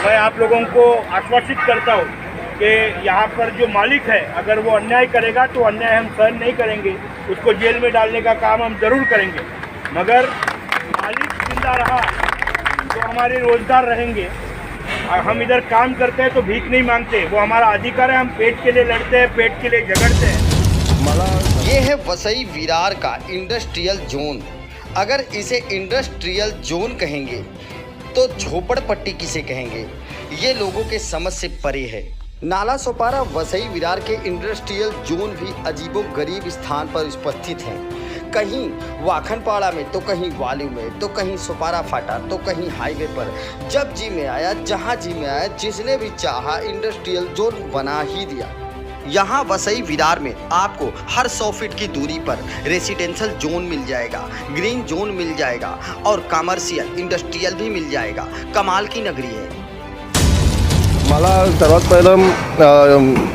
मैं आप लोगों को आश्वासित करता हूँ कि यहाँ पर जो मालिक है अगर वो अन्याय करेगा तो अन्याय हम सहन नहीं करेंगे, उसको जेल में डालने का काम हम ज़रूर करेंगे। मगर मालिक जिंदा रहा तो हमारे रोज़गार रहेंगे। हम इधर काम करते हैं तो भीख नहीं मांगते, वो हमारा अधिकार है। हम पेट के लिए लड़ते हैं, पेट के लिए झगड़ते हैं। ये है वसई विरार का इंडस्ट्रियल जोन। अगर इसे इंडस्ट्रियल जोन कहेंगे तो झोपड़पट्टी किसे कहेंगे, ये लोगों के समझ से परे है। नाला सोपारा वसई विरार के इंडस्ट्रियल जोन भी अजीबोगरीब स्थान पर उपस्थित हैं। कहीं वाखनपाड़ा में तो कहीं वालू में तो कहीं सोपारा फाटा तो कहीं हाईवे पर। जब जी में आया, जहां जी में आया, जिसने भी चाहा इंडस्ट्रियल जोन बना ही दिया। यहाँ वसई विरार में आपको हर 100 फीट की दूरी पर रेसिडेंशियल जोन मिल जाएगा, ग्रीन जोन मिल जाएगा और कमर्शियल इंडस्ट्रियल भी मिल जाएगा। कमाल की नगरी है। मला सर्वात पहिलं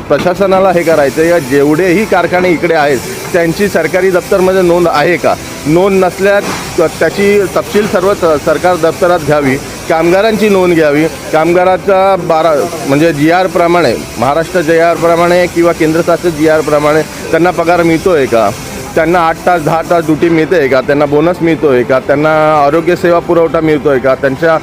प्रशासनाला हे करायचं आहे, या जेवढेही कारखाने इकडे आहेत त्यांची सरकारी दप्तरमध्ये नोंद आहे का, नोंद नसल्यास त्याची तपशील सर्व सरकार दप्तरात घ्यावी, कामगारांची नोंद घ्यावी, कामगाराचा 12 म्हणजे GR प्रमाणे, महाराष्ट्र GR प्रमाणे किंवा केंद्रशासित GR प्रमाणे त्यांना पगार मिळतो आहे का, त्यांना 8 तास 10 तास ड्युटी मिळते आहे का, त्यांना बोनस मिळतो आहे का, त्यांना आरोग्य सेवा पुरवठा मिळतो आहे का, त्यांच्या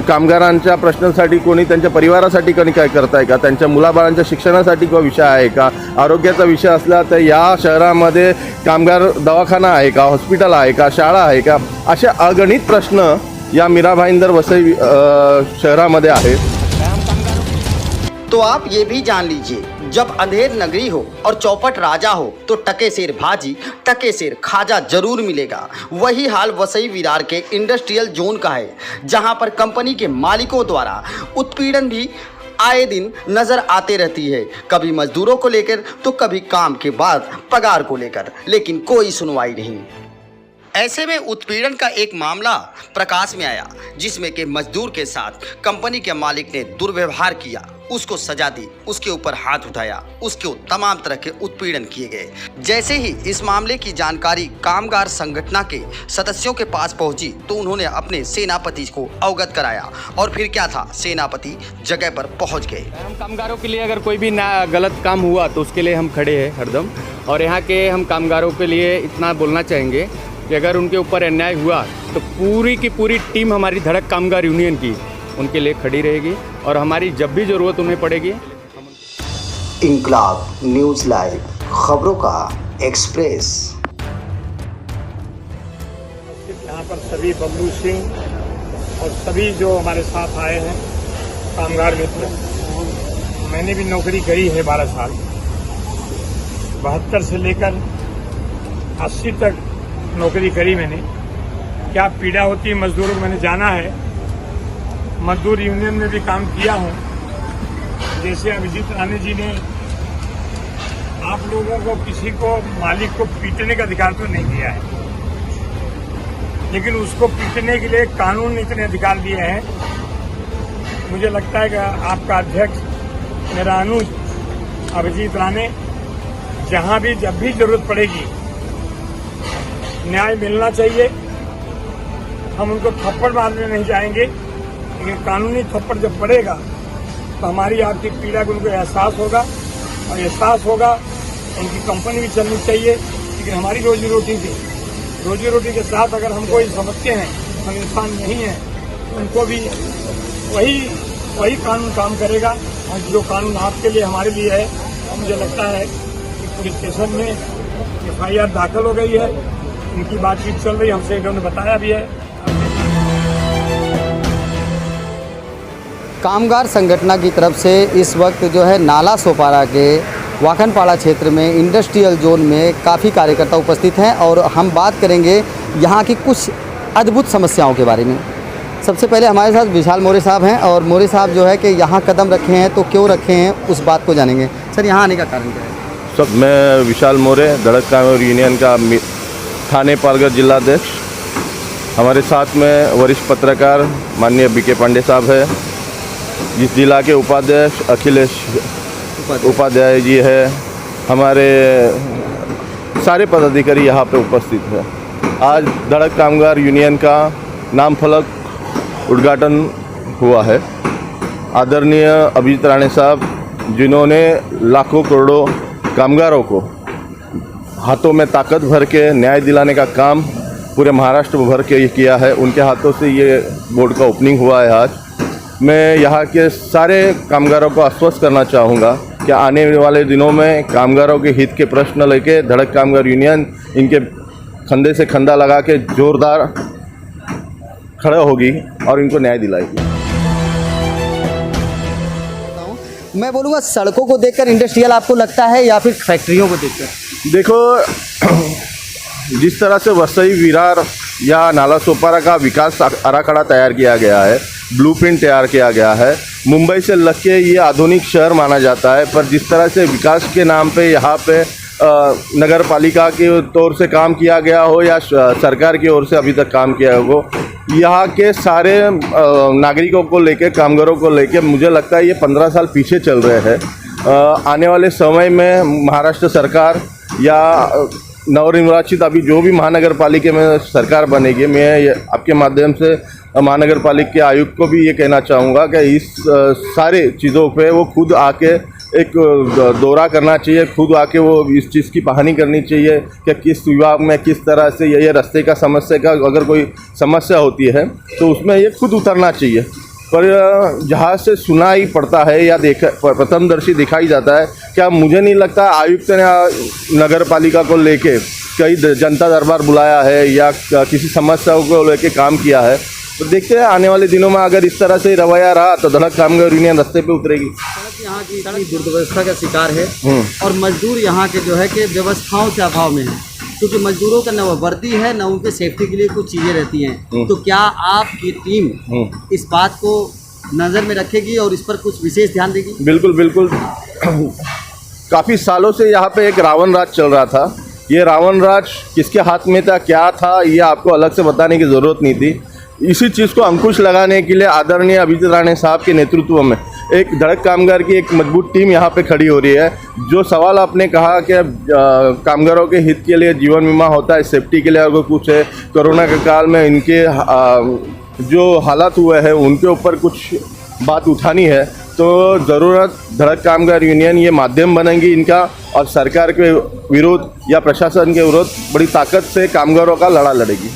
कामगारांच्या प्रश्नांसाठी कोणी त्यांच्या परिवारासाठी कोणी काय करत आहे का, त्यांच्या मुलाबाळांच्या शिक्षणासाठी कोण विषय आहे का, आरोग्याचा विषय असला तर या शहरामध्ये कामगार दवाखाना आहे का, हॉस्पिटल आहे का, शाळा आहे का, असे अगणित प्रश्न या मीरा भाईंदर वसई शहरामध्ये आहेत। तो आप ये भी जान लीजिए, जब अंधेर नगरी हो और चौपट राजा हो तो टके शेर भाजी टके शेर खाजा जरूर मिलेगा। वही हाल वसई विरार के इंडस्ट्रियल जोन का है, जहां पर कंपनी के मालिकों द्वारा उत्पीड़न भी आए दिन नजर आते रहती है, कभी मजदूरों को लेकर तो कभी काम के बाद पगार को लेकर, लेकिन कोई सुनवाई नहीं। ऐसे में उत्पीड़न का एक मामला प्रकाश में आया, जिसमें के मजदूर के साथ कंपनी के मालिक ने दुर्व्यवहार किया, उसको सजा दी, उसके ऊपर हाथ उठाया, उसको तमाम तरह के उत्पीड़न किए गए। जैसे ही इस मामले की जानकारी कामगार संगठन के सदस्यों के पास पहुंची तो उन्होंने अपने सेनापति को अवगत कराया और फिर क्या था, सेनापति जगह पर पहुंच गए। हम कामगारों के लिए अगर कोई भी गलत काम हुआ तो उसके लिए हम खड़े हैं हरदम, और यहाँ के हम कामगारों के लिए इतना बोलना चाहेंगे कि अगर उनके ऊपर अन्याय हुआ तो पूरी की पूरी टीम हमारी धड़क कामगार यूनियन की उनके लिए खड़ी रहेगी और हमारी जब भी ज़रूरत उन्हें पड़ेगी। इंकलाब न्यूज़ लाइव, खबरों का एक्सप्रेस। यहाँ पर सभी बब्लू सिंह और सभी जो हमारे साथ आए हैं कामगार मित्र, मैंने भी नौकरी करी है 12 साल, 72 से लेकर 80 तक नौकरी करी मैंने। क्या पीड़ा होती है मजदूरों को मैंने जाना है, मजदूर यूनियन में भी काम किया हूँ। जैसे अभिजीत राणे जी ने, आप लोगों को किसी को मालिक को पीटने का अधिकार तो नहीं दिया है, लेकिन उसको पीटने के लिए कानून ने इतने अधिकार दिए हैं। मुझे लगता है कि आपका अध्यक्ष मेरा अनुज अभिजीत राणे जहाँ भी जब भी जरूरत पड़ेगी न्याय मिलना चाहिए। हम उनको थप्पड़ मारने नहीं जाएंगे, लेकिन कानूनी थप्पड़ जब पड़ेगा तो हमारी आपकी पीड़ा को उनको एहसास होगा, और एहसास होगा उनकी कंपनी भी चलनी चाहिए। लेकिन हमारी रोजी रोटी के साथ अगर हम कोई समझते हैं हम इंसान नहीं हैं, तो उनको भी वही कानून काम करेगा। और जो कानून आपके लिए हमारे लिए है, और मुझे लगता है कि पुलिस स्टेशन में FIR दाखिल हो गई है, उनकी बातचीत चल रही है, हमसे इन्होंने बताया भी है। कामगार संगठन की तरफ से इस वक्त जो है नाला सोपारा के वाखनपाड़ा क्षेत्र में इंडस्ट्रियल जोन में काफ़ी कार्यकर्ता उपस्थित हैं और हम बात करेंगे यहाँ की कुछ अद्भुत समस्याओं के बारे में। सबसे पहले हमारे साथ विशाल मौर्य साहब हैं, और मौर्य साहब जो है कि यहाँ कदम रखे हैं तो क्यों रखे हैं उस बात को जानेंगे। सर, यहाँ आने का कारण क्या है? सब मैं विशाल मौर्य, धड़क कामगार यूनियन का थाने पालघर जिलाध्यक्ष। हमारे साथ में वरिष्ठ पत्रकार माननीय BK पांडे साहब है, जिस जिला के उपाध्यक्ष अखिलेश उपाध्याय जी है, हमारे सारे पदाधिकारी यहाँ पे उपस्थित हैं। आज धड़क कामगार यूनियन का नाम फलक उद्घाटन हुआ है। आदरणीय अभिजीत राणे साहब, जिन्होंने लाखों करोड़ों कामगारों को हाथों में ताकत भर के न्याय दिलाने का काम पूरे महाराष्ट्र भर के किया है, उनके हाथों से ये बोर्ड का ओपनिंग हुआ है आज। मैं यहाँ के सारे कामगारों को आश्वस्त करना चाहूँगा कि आने वाले दिनों में कामगारों के हित के प्रश्न लेके धड़क कामगार यूनियन इनके कंधे से कंधा लगा के जोरदार खड़ा होगी और इनको न्याय दिलाएगी। मैं बोलूँगा सड़कों को देखकर इंडस्ट्रियल आपको लगता है या फिर फैक्ट्रियों को देखकर? देखो, जिस तरह से वसई विरार या नाला सोपारा का विकास आराखड़ा तैयार किया गया है, ब्लूप्रिंट तैयार किया गया है, मुंबई से लग के ये आधुनिक शहर माना जाता है, पर जिस तरह से विकास के नाम पे यहाँ पे नगर पालिका की तौर से काम किया गया हो या सरकार की ओर से अभी तक काम किया हो, यहाँ के सारे नागरिकों को लेके, कामगारों को लेके मुझे लगता है ये 15 साल पीछे चल रहे हैं। आने वाले समय में महाराष्ट्र सरकार या नवनिर्वाचित अभी जो भी महानगर पालिका में सरकार बनेगी, मैं आपके माध्यम से महानगर पालिका के आयुक्त को भी ये कहना चाहूँगा कि इस सारे चीज़ों पे वो खुद आके एक दौरा करना चाहिए, खुद आके वो इस चीज़ की पहचान करनी चाहिए कि किस विभाग में किस तरह से ये रास्ते का समस्या का अगर कोई समस्या होती है तो उसमें ये खुद उतरना चाहिए। पर जहाँ से सुनाई पड़ता है या प्रथमदर्शी दिखाई जाता है, क्या मुझे नहीं लगता आयुक्त ने नगर पालिका को लेके कई जनता दरबार बुलाया है या किसी समस्याओं को लेके काम किया है। तो देखते हैं आने वाले दिनों में अगर इस तरह से रवैया रहा तो धड़क कामगार यूनियन रास्ते पे उतरेगी। सड़क यहाँ की इतनी दुर्व्यवस्था का शिकार है और मजदूर यहाँ के जो है कि व्यवस्थाओं से अभाव में है, क्योंकि मजदूरों का न वो वर्दी है, न उनके सेफ्टी के लिए कुछ चीज़ें रहती हैं। तो क्या आपकी टीम इस बात को नज़र में रखेगी और इस पर कुछ विशेष ध्यान देगी? बिल्कुल बिल्कुल। काफ़ी सालों से यहाँ पे एक रावण राज चल रहा था। ये रावण राज किसके हाथ में था, क्या था, ये आपको अलग से बताने की ज़रूरत नहीं थी। इसी चीज़ को अंकुश लगाने के लिए आदरणीय अभिजीत राणे साहब के नेतृत्व में एक धड़क कामगार की एक मजबूत टीम यहाँ पे खड़ी हो रही है। जो सवाल आपने कहा कि कामगारों के हित के लिए जीवन बीमा होता है, सेफ्टी के लिए अगर कुछ है, कोरोना के काल में इनके जो हालात हुए हैं उनके ऊपर कुछ बात उठानी है, तो ज़रूरत धड़क कामगार यूनियन ये माध्यम बनेगी इनका, और सरकार के विरोध या प्रशासन के विरोध बड़ी ताकत से कामगारों का लड़ा लड़ेगी।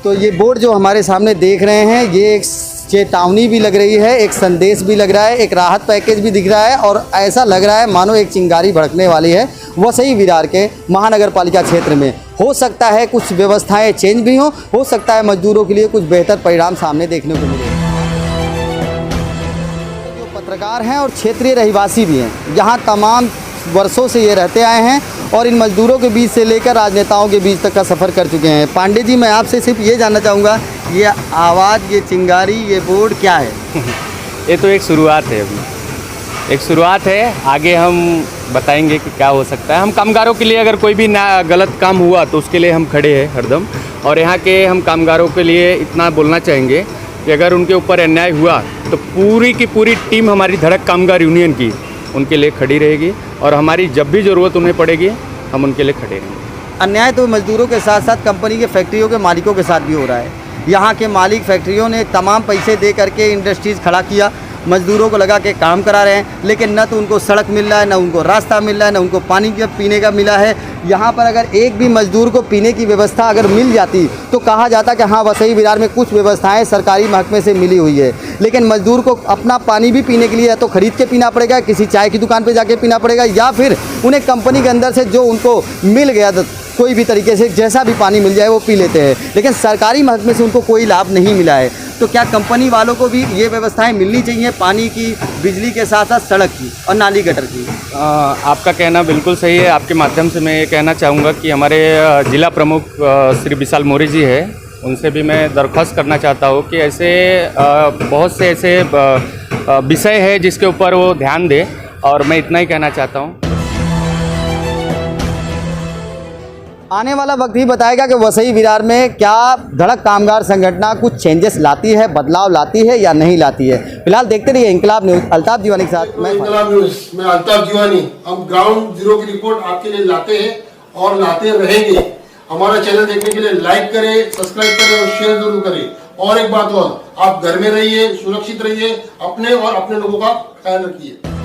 तो ये बोर्ड जो हमारे सामने देख रहे हैं, ये एक चेतावनी भी लग रही है, एक संदेश भी लग रहा है, एक राहत पैकेज भी दिख रहा है और ऐसा लग रहा है मानो एक चिंगारी भड़कने वाली है वसई विरार के महानगर पालिका क्षेत्र में। हो सकता है कुछ व्यवस्थाएं चेंज भी हो सकता है मजदूरों के लिए कुछ बेहतर परिणाम सामने देखने को मिले। जो पत्रकार हैं और क्षेत्रीय रहवासी भी हैं, यहाँ तमाम वर्षों से ये रहते आए हैं और इन मजदूरों के बीच से लेकर राजनेताओं के बीच तक का सफ़र कर चुके हैं। पांडे जी, मैं आपसे सिर्फ ये जानना चाहूँगा, ये आवाज़, ये चिंगारी, ये बोर्ड क्या है? ये तो एक शुरुआत है, अभी एक शुरुआत है, आगे हम बताएंगे कि क्या हो सकता है। हम कामगारों के लिए अगर कोई भी गलत काम हुआ तो उसके लिए हम खड़े हैं हरदम, और यहाँ के हम कामगारों के लिए इतना बोलना चाहेंगे कि अगर उनके ऊपर अन्याय हुआ तो पूरी की पूरी टीम हमारी धड़क कामगार यूनियन की उनके लिए खड़ी रहेगी और हमारी जब भी ज़रूरत उन्हें पड़ेगी हम उनके लिए खड़े रहेंगे। अन्याय तो मजदूरों के साथ साथ कंपनी के फैक्ट्रियों के मालिकों के साथ भी हो रहा है। यहाँ के मालिक फैक्ट्रियों ने तमाम पैसे दे करके इंडस्ट्रीज़ खड़ा किया, मजदूरों को लगा के काम करा रहे हैं, लेकिन न तो उनको सड़क मिल रहा है, न उनको रास्ता मिल रहा है, न उनको पानी पीने का मिला है। यहाँ पर अगर एक भी मजदूर को पीने की व्यवस्था अगर मिल जाती तो कहा जाता कि हाँ, वसई विरार में कुछ व्यवस्थाएं सरकारी महकमे से मिली हुई है, लेकिन मजदूर को अपना पानी भी पीने के लिए या तो ख़रीद के पीना पड़ेगा, किसी चाय की दुकान पर जाके पीना पड़ेगा, या फिर उन्हें कंपनी के अंदर से जो उनको मिल गया कोई भी तरीके से जैसा भी पानी मिल जाए वो पी लेते हैं, लेकिन सरकारी महकमे से उनको कोई लाभ नहीं मिला है। तो क्या कंपनी वालों को भी ये व्यवस्थाएं मिलनी चाहिए, पानी की, बिजली के साथ साथ सड़क की और नाली गटर की? आपका कहना बिल्कुल सही है। आपके माध्यम से मैं ये कहना चाहूँगा कि हमारे जिला प्रमुख श्री विशाल मौर्य जी है, उनसे भी मैं दरख्वास्त करना चाहता हूँ कि ऐसे बहुत से ऐसे विषय है जिसके ऊपर वो ध्यान दे, और मैं इतना ही कहना चाहता हूँ। आने वाला वक्त ही बताएगा कि वसई विरार में क्या धड़क कामगार संगठन कुछ चेंजेस लाती है, बदलाव लाती है या नहीं लाती है। फिलहाल देखते रहिए इंकलाब न्यूज़। अल्ताफ जीवानी के साथ मैं इंकलाब न्यूज़ में अल्ताफ जीवानी। हम ग्राउंड जीरो की रिपोर्ट आपके लिए लाते हैं और लाते रहेंगे। हमारा चैनल देखने के लिए लाइक करें, सब्सक्राइब करें और शेयर जरूर करें, और एक बात और, आप घर में रहिए, सुरक्षित रहिए, अपने और अपने लोगों का ख्याल रखिए।